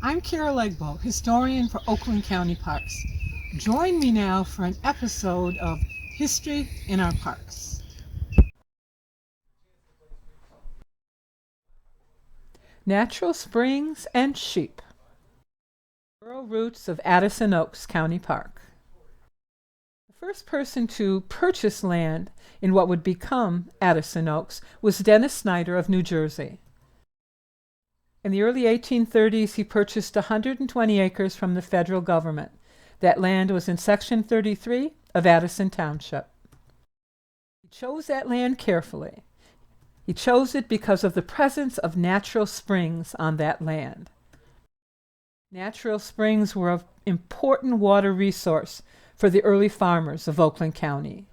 I'm Carol Bacak-Egbo, historian for Oakland County Parks. Join me now for an episode of History in Our Parks. Natural springs and sheep. Rural roots of Addison Oaks County Park. The first person to purchase land in what would become Addison Oaks was Dennis Snyder of New Jersey. In the early 1830s, he purchased 120 acres from the federal government. That land was in Section 33 of Addison Township. He chose that land carefully. He chose it because of the presence of natural springs on that land. Natural springs were an important water resource for the early farmers of Oakland County.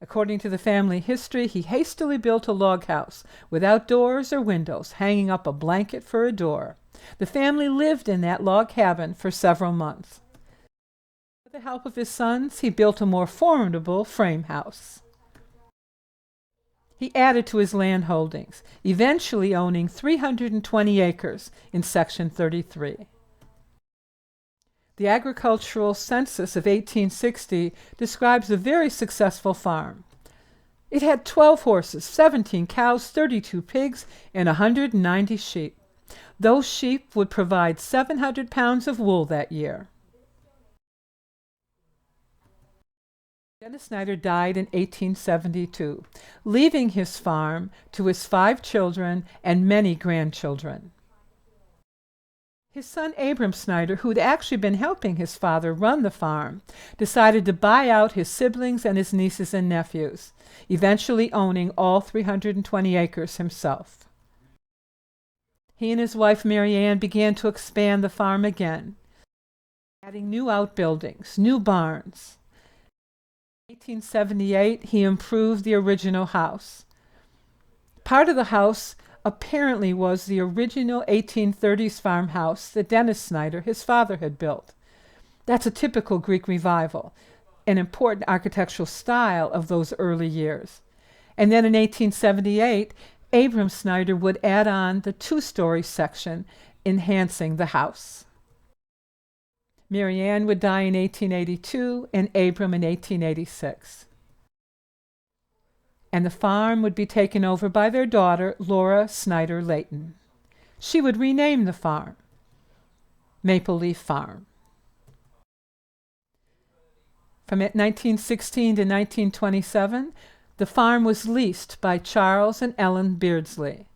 According to the family history, he hastily built a log house without doors or windows, hanging up a blanket for a door. The family lived in that log cabin for several months. With the help of his sons, he built a more formidable frame house. He added to his land holdings, eventually owning 320 acres in Section 33. The agricultural census of 1860 describes a very successful farm. It had 12 horses, 17 cows, 32 pigs, and 190 sheep. Those sheep would provide 700 pounds of wool that year. Dennis Snyder died in 1872, leaving his farm to his 5 children and many grandchildren. His son Abram Schneider, who had actually been helping his father run the farm, decided to buy out his siblings and his nieces and nephews, eventually owning all 320 acres himself. He and his wife Mary Ann began to expand the farm again, adding new outbuildings, new barns. In 1878, he improved the original house. Part of the house apparently was the original 1830s farmhouse that Dennis Snyder, his father, had built. That's a typical Greek revival, an important architectural style of those early years. And then in 1878, Abram Schneider would add on the 2-story section, enhancing the house. Mary Ann would die in 1882 and Abram in 1886. And the farm would be taken over by their daughter, Laura Snyder Layton. She would rename the farm Maple Leaf Farm. From 1916 to 1927, the farm was leased by Charles and Ellen Beardsley.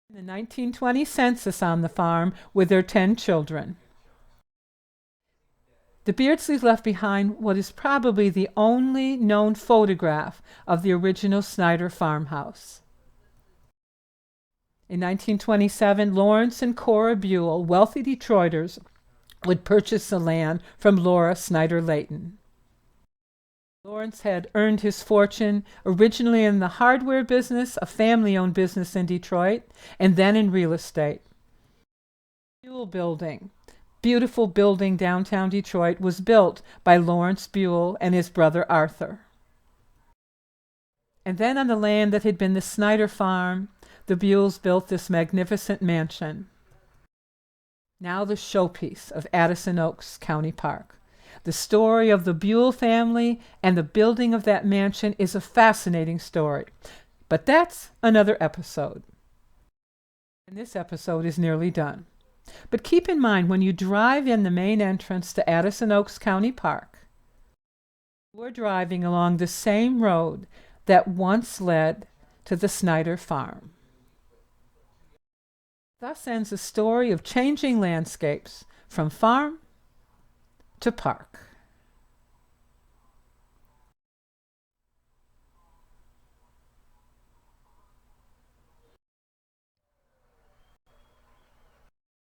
The 1920 census on the farm were their 10 children. The Beardsleys left behind what is probably the only known photograph of the original Snyder farmhouse. In 1927, Lawrence and Cora Buell, wealthy Detroiters, would purchase the land from Laura Snyder Layton. Lawrence had earned his fortune originally in the hardware business, a family-owned business in Detroit, and then in real estate. Buell Building, beautiful building downtown Detroit, was built by Lawrence Buell and his brother Arthur. And then on the land that had been the Snyder Farm, the Buells built this magnificent mansion, now the showpiece of Addison Oaks County Park. The story of the Buell family and the building of that mansion is a fascinating story, but that's another episode. And this episode is nearly done. But keep in mind, when you drive in the main entrance to Addison Oaks County Park, we're driving along the same road that once led to the Snyder Farm. Thus ends a story of changing landscapes from farm to park.